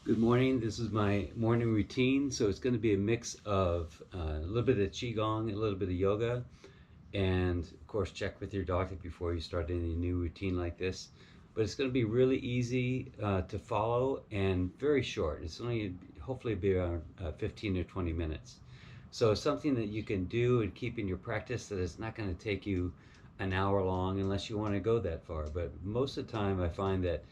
Good morning. This is my morning routine. So it's going to be a mix of a little bit of qigong, a little bit of yoga, and of course check with your doctor before you start any new routine like this. But it's going to be really easy to follow and very short. It's only hopefully be around 15 or 20 minutes. So it's something that you can do and keep in your practice that it's not going to take you an hour long unless you want to go that far. But most of the time I find that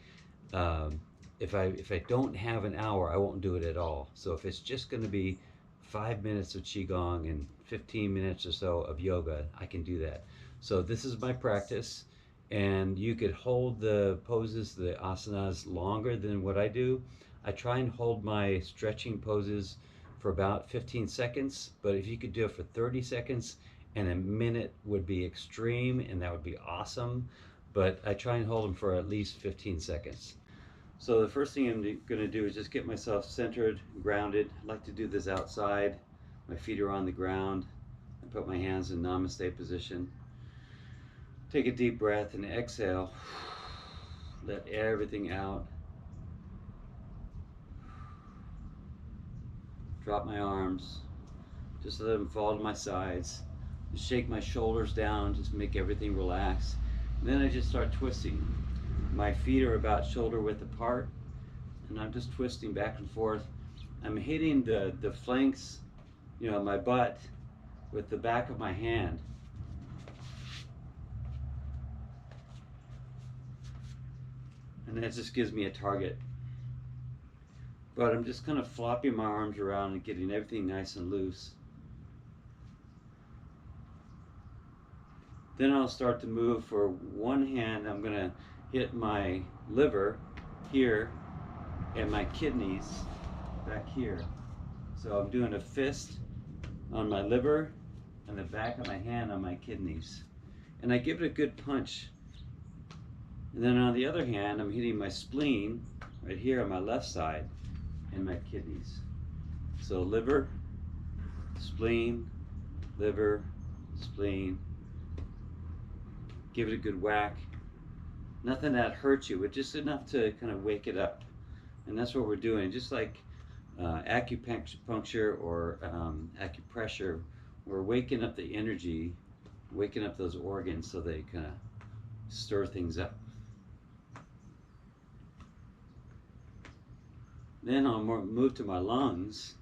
um, if I don't have an hour, I won't do it at all. So if it's just going to be 5 minutes of qigong and 15 minutes or so of yoga, I can do that. So this is my practice, and you could hold the poses, the asanas, longer than what I do. I try and hold my stretching poses for about 15 seconds, but if you could do it for 30 seconds and a minute would be extreme, and that would be awesome. But I try and hold them for at least 15 seconds. So the first thing I'm going to do is just get myself centered, grounded. I like to do this outside. My feet are on the ground. I put my hands in namaste position. Take a deep breath and exhale. Let everything out. Drop my arms. Just let them fall to my sides. Just shake my shoulders down. Just make everything relax. And then I just start twisting. My feet are about shoulder width apart, and I'm just twisting back and forth. I'm hitting the flanks, my butt with the back of my hand. And that just gives me a target. But I'm just kind of flopping my arms around and getting everything nice and loose. Then I'll start to move. For one hand, I'm going to hit my liver here and my kidneys back here. So I'm doing a fist on my liver and the back of my hand on my kidneys. And I give it a good punch. And then on the other hand, I'm hitting my spleen right here on my left side and my kidneys. So liver, spleen, liver, spleen. Give it a good whack. Nothing that hurts you, but just enough to kind of wake it up. And that's what we're doing. Just like acupuncture or acupressure, we're waking up the energy, waking up those organs so they kind of stir things up. Then I'll move to my lungs,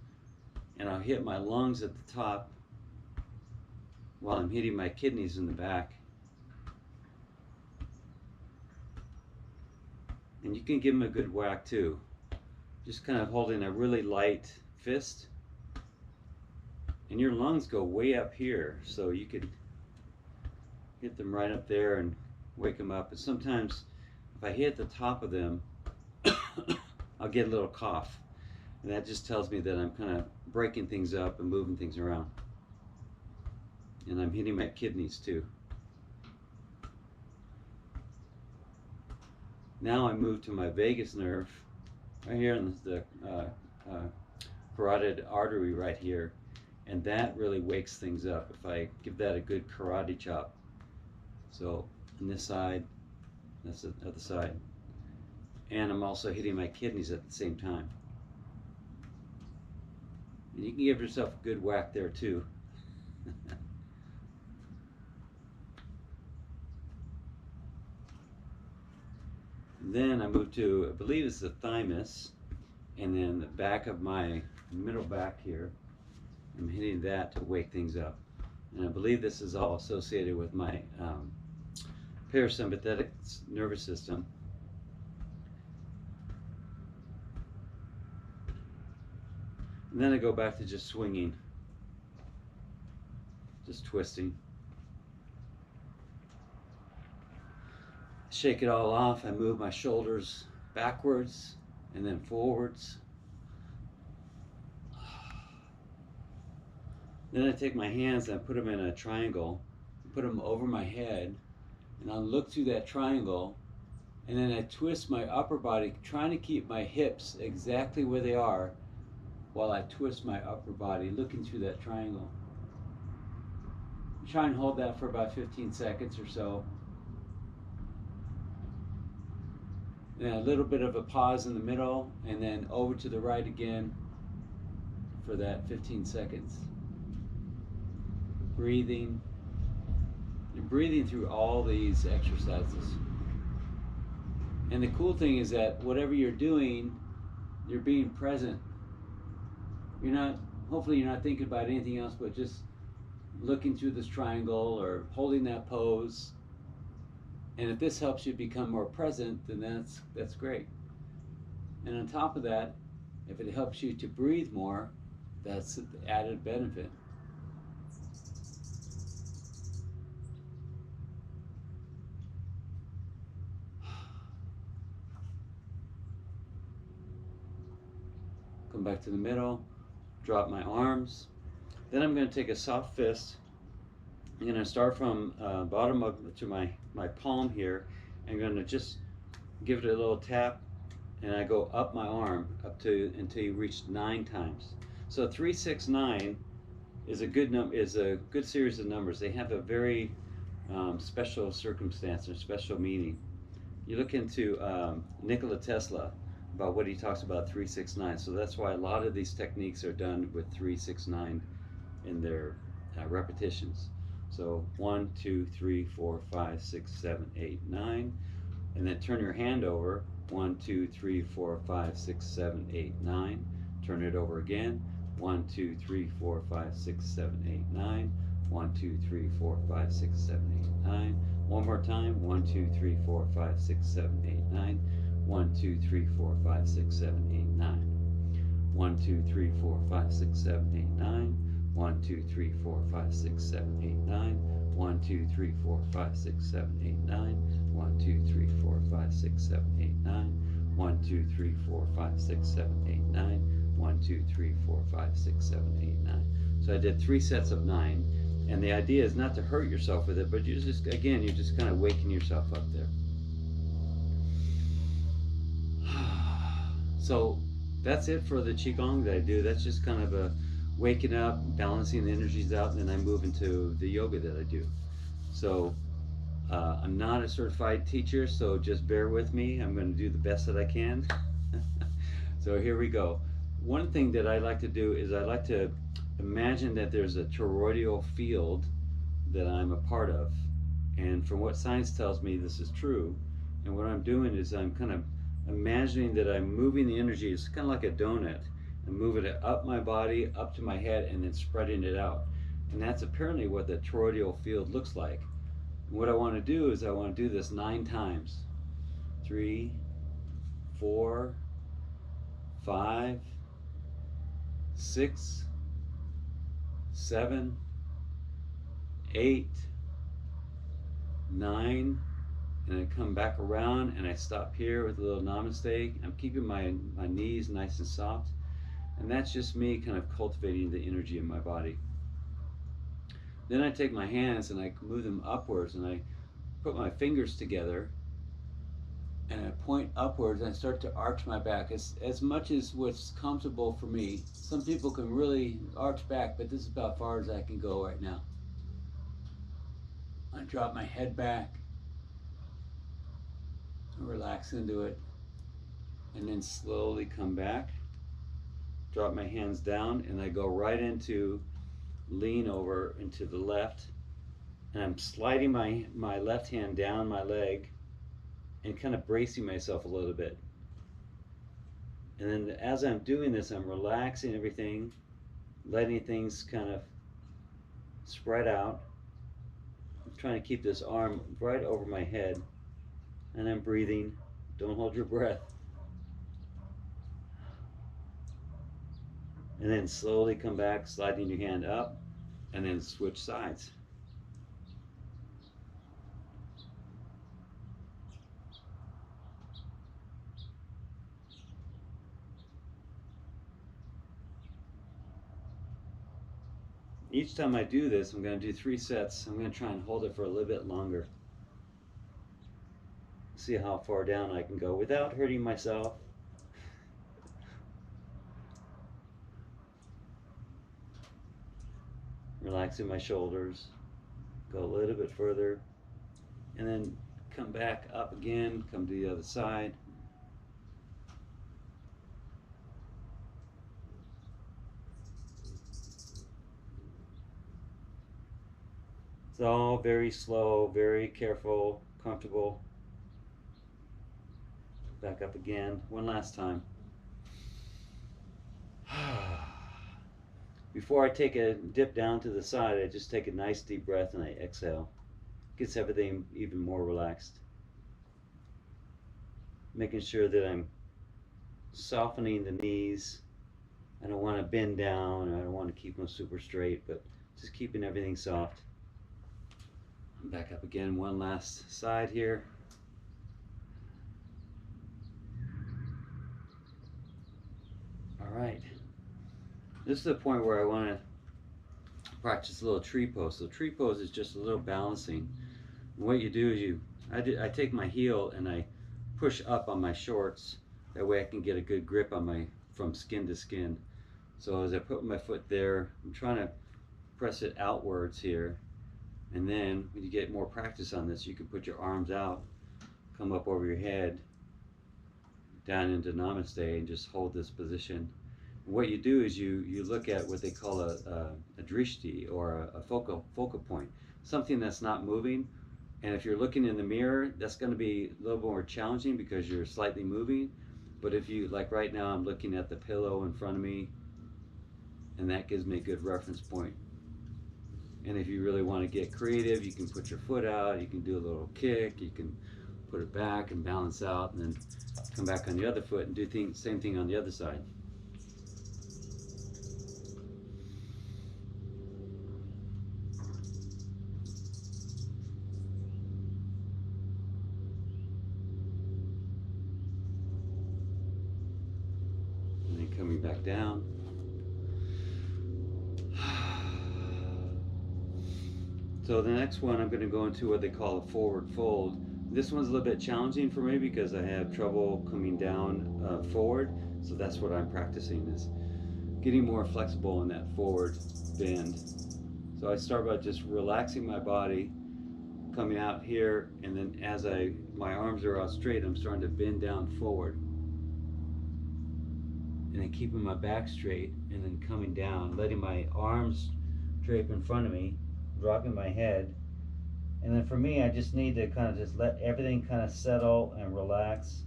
and I'll hit my lungs at the top while I'm hitting my kidneys in the back. And you can give them a good whack too. Just kind of holding a really light fist. And your lungs go way up here, so you could hit them right up there and wake them up. And sometimes if I hit the top of them, I'll get a little cough. And that just tells me that I'm kind of breaking things up and moving things around. And I'm hitting my kidneys too. Now I move to my vagus nerve, right here in the carotid artery right here, and that really wakes things up if I give that a good karate chop. So on this side, that's the other side, and I'm also hitting my kidneys at the same time. And you can give yourself a good whack there too. Then I move to, I believe it's the thymus, and then the back of my middle back here. I'm hitting that to wake things up. And I believe this is all associated with my parasympathetic nervous system. And then I go back to just swinging, just twisting. Shake it all off. I move my shoulders backwards and then forwards. Then I take my hands and I put them in a triangle, put them over my head, and I'll look through that triangle, and then I twist my upper body, trying to keep my hips exactly where they are while I twist my upper body, looking through that triangle. Try and hold that for about 15 seconds or so. And a little bit of a pause in the middle, and then over to the right again for that 15 seconds. Breathing. You're breathing through all these exercises. And the cool thing is that whatever you're doing, you're being present. You're not, hopefully you're not thinking about anything else but just looking through this triangle or holding that pose. And if this helps you become more present, then that's great. And on top of that, if it helps you to breathe more, that's the added benefit. Come back to the middle, drop my arms. Then I'm going to take a soft fist. I'm going to start from bottom up to my palm here. I'm going to just give it a little tap, and I go up my arm up to until you reach 9 times. So 3, 6, 9 is a good series of numbers. They have a very special circumstance or special meaning. You look into Nikola Tesla about what he talks about 3, 6, 9. So that's why a lot of these techniques are done with 3, 6, 9 in their repetitions. So 1, 2, 3, 4, 5, 6, 7, 8, 9, and then turn your hand over. 1, 2, 3, 4, 5, 6, 7, 8, 9. Turn it over again. 1, 2, 3, 4, 5, 6, 7, 8, 9. 1, 2, 3, 4, 5, 6, 7, 8, 9. One more time. 1, 2, 3, 4, 5, 6, 7, 8, 9. 1, 2, 3, 4, 5, 6, 7, 8, 9. 1, 2, 3, 4, 5, 6, 7, 8, 9. 1, 2, 3, 4, 5, 6, 7, 8, 9. 1, 2, 3, 4, 5, 6, 7, 8, 9. 1, 2, 3, 4, 5, 6, 7, 8, 9. 1, 2, 3, 4, 5, 6, 7, 8, 9. 1, 2, 3, 4, 5, 6, 7, 8, 9. So I did 3 sets of 9. And the idea is not to hurt yourself with it, but you're just kind of waking yourself up there. So that's it for the qigong that I do. That's just kind of a waking up, balancing the energies out, and then I move into the yoga that I do. So I'm not a certified teacher, so just bear with me. I'm going to do the best that I can. So here we go. One thing that I like to do is I like to imagine that there's a toroidal field that I'm a part of. And from what science tells me, this is true. And what I'm doing is I'm kind of imagining that I'm moving the energy. It's kind of like a donut. I'm moving it up my body, up to my head, and then spreading it out. And that's apparently what the toroidal field looks like. And what I want to do is I want to do this 9 times. 3, 4, 5, 6, 7, 8, 9, and I come back around and I stop here with a little namaste. I'm keeping my knees nice and soft, and that's just me kind of cultivating the energy in my body. Then I take my hands and I move them upwards, and I put my fingers together and I point upwards, and I start to arch my back as much as what's comfortable for me. Some people can really arch back, but this is about as far as I can go right now. I drop my head back, relax into it, and then slowly come back, drop my hands down, and I go right into lean over into the left, and I'm sliding my left hand down my leg and kind of bracing myself a little bit. And then as I'm doing this, I'm relaxing everything, letting things kind of spread out. I'm trying to keep this arm right over my head, and I'm breathing. Don't hold your breath. And then slowly come back, sliding your hand up, and then switch sides. Each time I do this, I'm going to do 3 sets. I'm going to try and hold it for a little bit longer. See how far down I can go without hurting myself. Relaxing my shoulders. Go a little bit further. And then come back up again, come to the other side. It's all very slow, very careful, comfortable. Back up again, one last time. Before I take a dip down to the side, I just take a nice deep breath and I exhale. Gets everything even more relaxed. Making sure that I'm softening the knees. I don't want to bend down, I don't want to keep them super straight, but just keeping everything soft. Back up again, one last side here. All right. This is the point where I want to practice a little tree pose. So tree pose is just a little balancing. And what you do is I take my heel and I push up on my shorts. That way I can get a good grip on my, from skin to skin. So as I put my foot there, I'm trying to press it outwards here. And then when you get more practice on this, you can put your arms out, come up over your head, down into Namaste, and just hold this position. What you do is you look at what they call a drishti, or a focal point, something that's not moving. And if you're looking in the mirror, that's going to be a little more challenging because you're slightly moving. But if you, like right now, I'm looking at the pillow in front of me, and that gives me a good reference point. And if you really want to get creative, you can put your foot out, you can do a little kick, you can put it back and balance out, and then come back on the other foot and do same thing on the other side. And then coming back down. So the next one, I'm going to go into what they call a forward fold. This one's a little bit challenging for me because I have trouble coming down forward. So that's what I'm practicing, is getting more flexible in that forward bend. So I start by just relaxing my body, coming out here, and then as my arms are out straight, I'm starting to bend down forward. And then keeping my back straight, and then coming down, letting my arms drape in front of me, dropping my head. And then for me, I just need to kind of just let everything kind of settle and relax.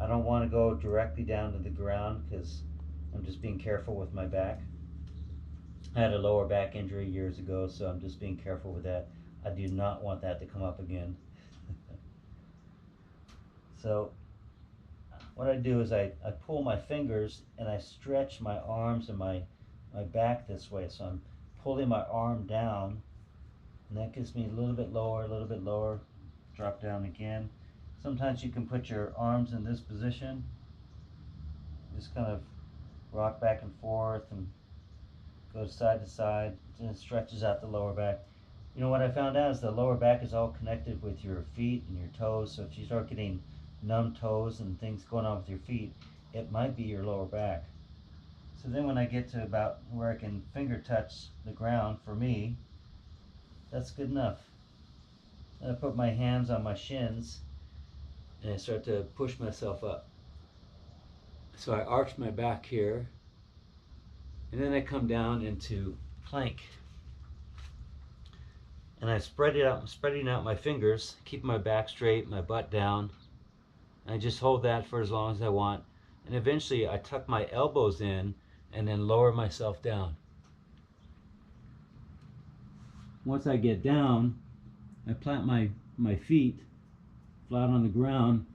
I don't want to go directly down to the ground because I'm just being careful with my back. I had a lower back injury years ago, so I'm just being careful with that. I do not want that to come up again. So what I do is I pull my fingers and I stretch my arms and my back this way. So I'm pulling my arm down, and that gets me a little bit lower, drop down again. Sometimes you can put your arms in this position, just kind of rock back and forth and go side to side, and it stretches out the lower back. You know what I found out is the lower back is all connected with your feet and your toes, so if you start getting numb toes and things going on with your feet, it might be your lower back. So then when I get to about where I can finger touch the ground, for me, that's good enough. And I put my hands on my shins and I start to push myself up. So I arch my back here, and then I come down into plank. And I spread it out, I'm spreading out my fingers, keep my back straight, my butt down. And I just hold that for as long as I want. And eventually I tuck my elbows in and then lower myself down. Once I get down, I plant my feet flat on the ground,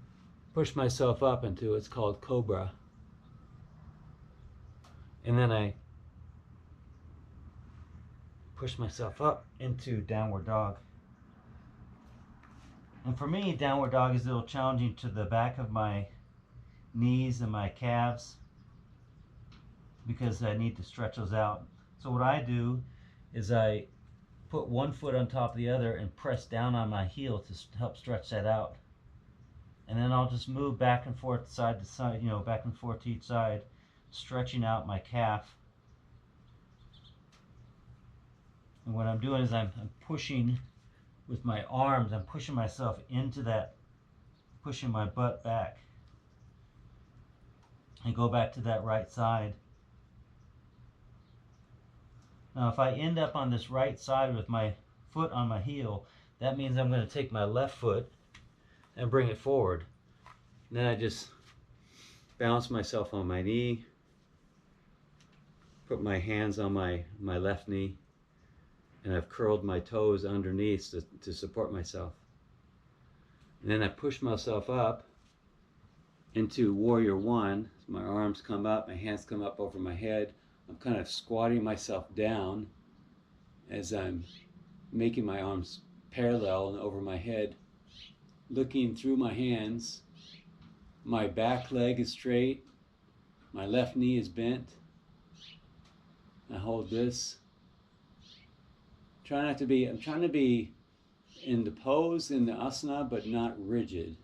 push myself up into what's called cobra. And then I push myself up into downward dog. And for me, downward dog is a little challenging to the back of my knees and my calves because I need to stretch those out. So what I do is I put one foot on top of the other and press down on my heel to help stretch that out. And then I'll just move back and forth side to side, back and forth to each side, stretching out my calf. And what I'm doing is I'm pushing with my arms, I'm pushing myself into that, pushing my butt back. And go back to that right side. Now if I end up on this right side with my foot on my heel, that means I'm going to take my left foot and bring it forward. And then I just balance myself on my knee, put my hands on my left knee, and I've curled my toes underneath to support myself. And then I push myself up into warrior one. My arms come up, my hands come up over my head. I'm kind of squatting myself down as I'm making my arms parallel and over my head, looking through my hands. My back leg is straight, my left knee is bent. I hold this. I'm trying to be in the pose, in the asana, but not rigid.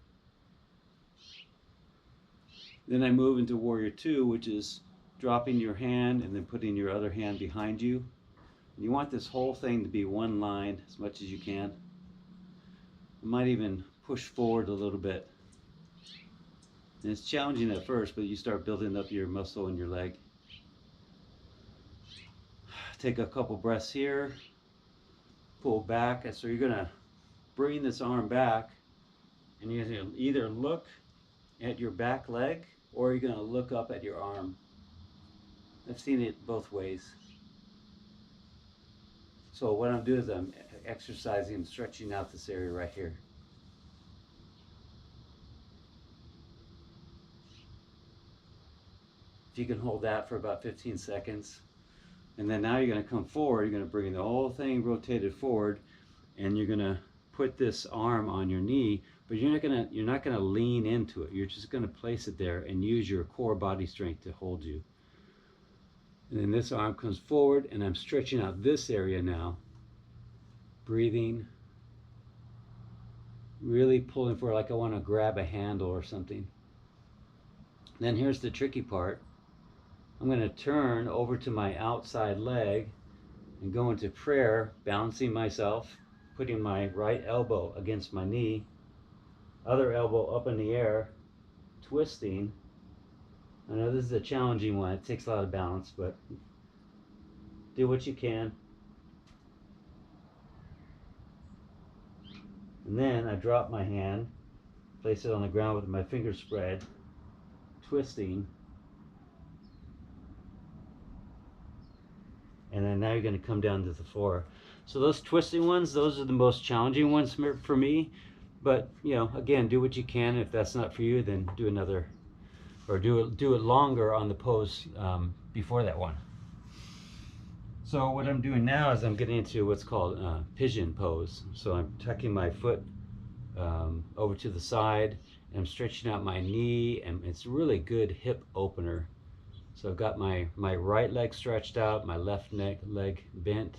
Then I move into warrior two, which is dropping your hand and then putting your other hand behind you. And you want this whole thing to be one line as much as you can. You might even push forward a little bit. And it's challenging at first, but you start building up your muscle in your leg. Take a couple breaths here. Pull back. So you're going to bring this arm back, and you're going to either look at your back leg or you're going to look up at your arm. I've seen it both ways. So what I'm doing is I'm exercising and stretching out this area right here. If you can hold that for about 15 seconds. And then now you're going to come forward, you're going to bring the whole thing rotated forward, and you're going to put this arm on your knee, but you're not going to lean into it. You're just going to place it there and use your core body strength to hold you. And then this arm comes forward, and I'm stretching out this area now. Breathing. Really pulling forward like I want to grab a handle or something. Then here's the tricky part. I'm going to turn over to my outside leg and go into prayer, balancing myself, putting my right elbow against my knee, other elbow up in the air, twisting. I know this is a challenging one. It takes a lot of balance, but do what you can. And then I drop my hand, place it on the ground with my fingers spread, twisting. And then now you're going to come down to the floor. So those twisting ones, those are the most challenging ones for me. But, you know, again, do what you can. If that's not for you, then do another, or do it longer on the pose before that one. So what I'm doing now is I'm getting into what's called pigeon pose. So I'm tucking my foot over to the side, and I'm stretching out my knee, and it's a really good hip opener. So I've got my right leg stretched out, my left leg bent.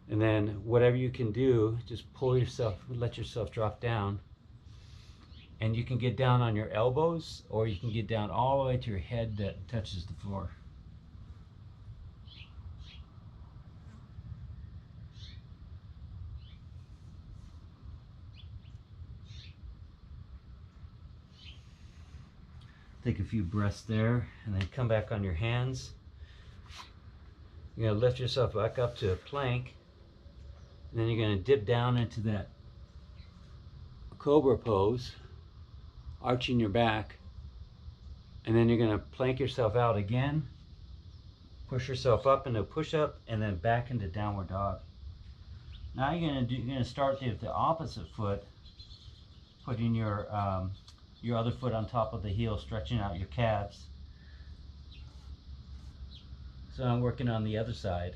And then whatever you can do, just pull yourself, let yourself drop down. And you can get down on your elbows, or you can get down all the way to your head that touches the floor. Take a few breaths there, and then come back on your hands. You're going to lift yourself back up to a plank, and then you're going to dip down into that cobra pose, arching your back, and then you're going to plank yourself out again, push yourself up into a push-up, and then back into downward dog. Now you're going to start with the opposite foot, putting your other foot on top of the heel, stretching out your calves. So I'm working on the other side.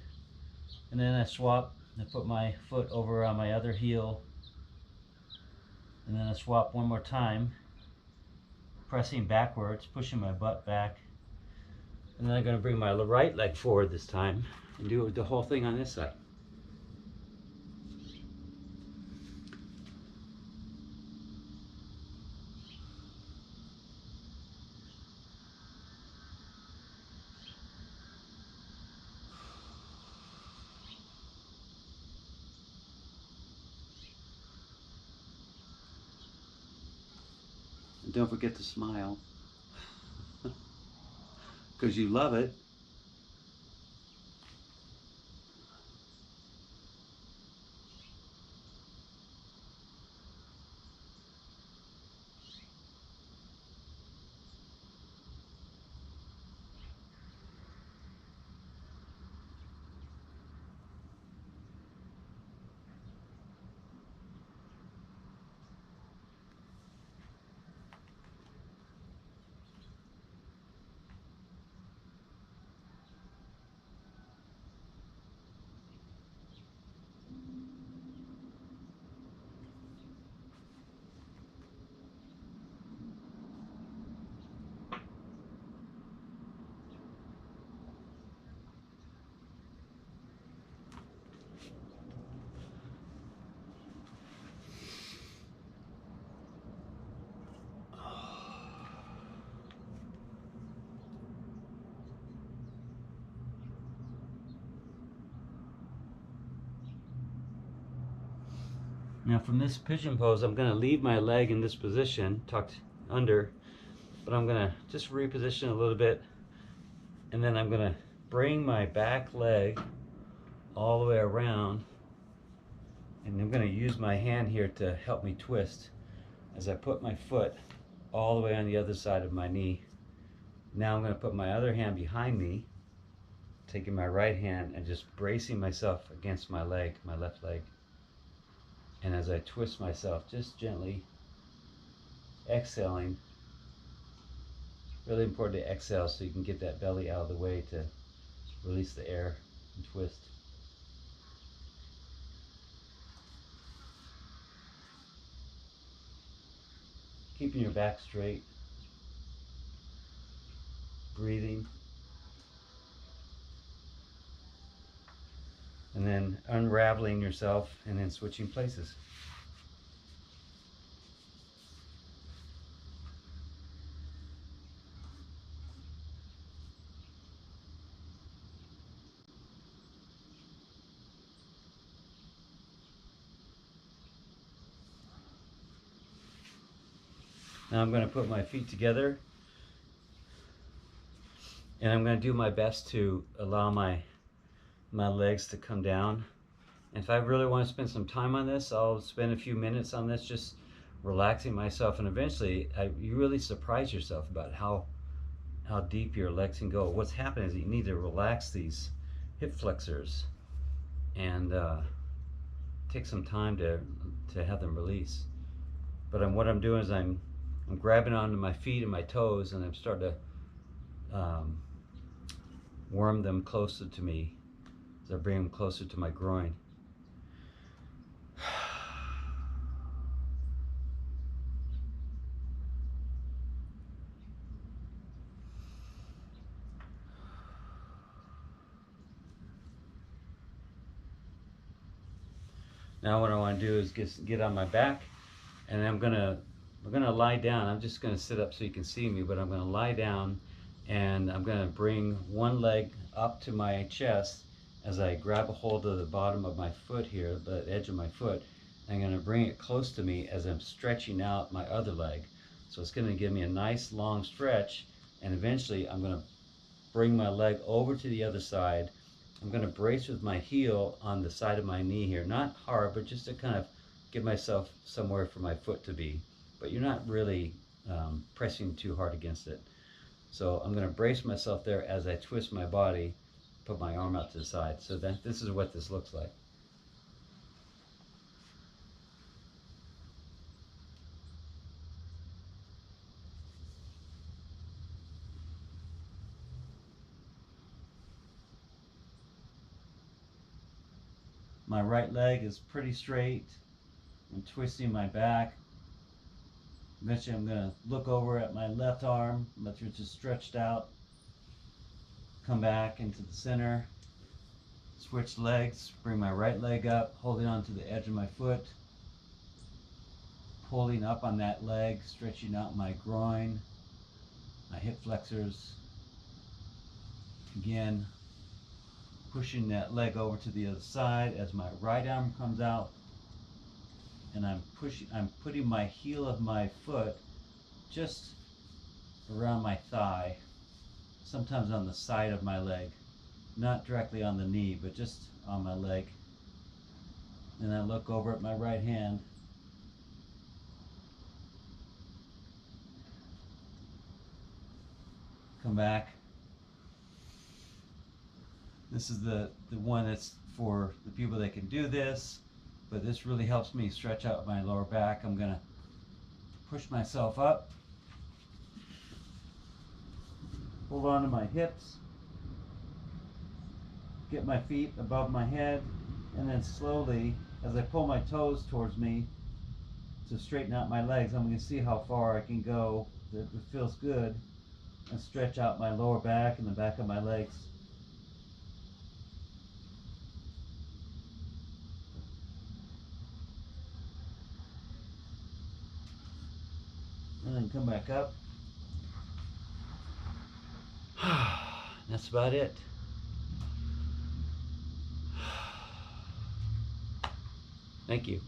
And then I swap, I put my foot over on my other heel. And then I swap one more time, pressing backwards, pushing my butt back. And then I'm going to bring my right leg forward this time and do the whole thing on this side. And don't forget to smile, because you love it. Now from this pigeon pose, I'm going to leave my leg in this position, tucked under, but I'm going to just reposition a little bit, and then I'm going to bring my back leg all the way around, and I'm going to use my hand here to help me twist as I put my foot all the way on the other side of my knee. Now I'm going to put my other hand behind me, taking my right hand and just bracing myself against my leg, my left leg. And as I twist myself, just gently exhaling. Really important to exhale so you can get that belly out of the way to release the air and twist. Keeping your back straight, breathing, and then unraveling yourself and then switching places. Now I'm going to put my feet together, and I'm going to do my best to allow my legs to come down. And if I really want to spend some time on this, I'll spend a few minutes on this, just relaxing myself, and eventually you really surprise yourself about how deep your legs can go. What's happening is you need to relax these hip flexors and take some time to have them release. But what I'm doing is I'm grabbing onto my feet and my toes, and I'm starting to worm them closer to me as I bring them closer to my groin. Now what I want to do is get on my back, and we're gonna lie down. I'm just gonna sit up so you can see me, but I'm gonna lie down, and I'm gonna bring one leg up to my chest as I grab a hold of the bottom of my foot here, the edge of my foot. I'm gonna bring it close to me as I'm stretching out my other leg. So it's gonna give me a nice long stretch, and eventually I'm gonna bring my leg over to the other side. I'm going to brace with my heel on the side of my knee here, not hard, but just to kind of give myself somewhere for my foot to be. But you're not really pressing too hard against it. So I'm going to brace myself there as I twist my body, put my arm out to the side. So this is what this looks like. My right leg is pretty straight. I'm twisting my back. Eventually I'm going to look over at my left arm, which is just stretched out. Come back into the center. Switch legs, bring my right leg up, holding on to the edge of my foot. Pulling up on that leg, stretching out my groin, my hip flexors. Again, pushing that leg over to the other side as my right arm comes out, and I'm putting my heel of my foot just around my thigh, sometimes on the side of my leg, not directly on the knee, but just on my leg. And I look over at my right hand. Come back. This is the one that's for the people that can do this, but this really helps me stretch out my lower back. I'm going to push myself up, hold on to my hips, get my feet above my head, and then slowly, as I pull my toes towards me to straighten out my legs, I'm going to see how far I can go. It feels good, and stretch out my lower back and the back of my legs. And then come back up. That's about it. Thank you.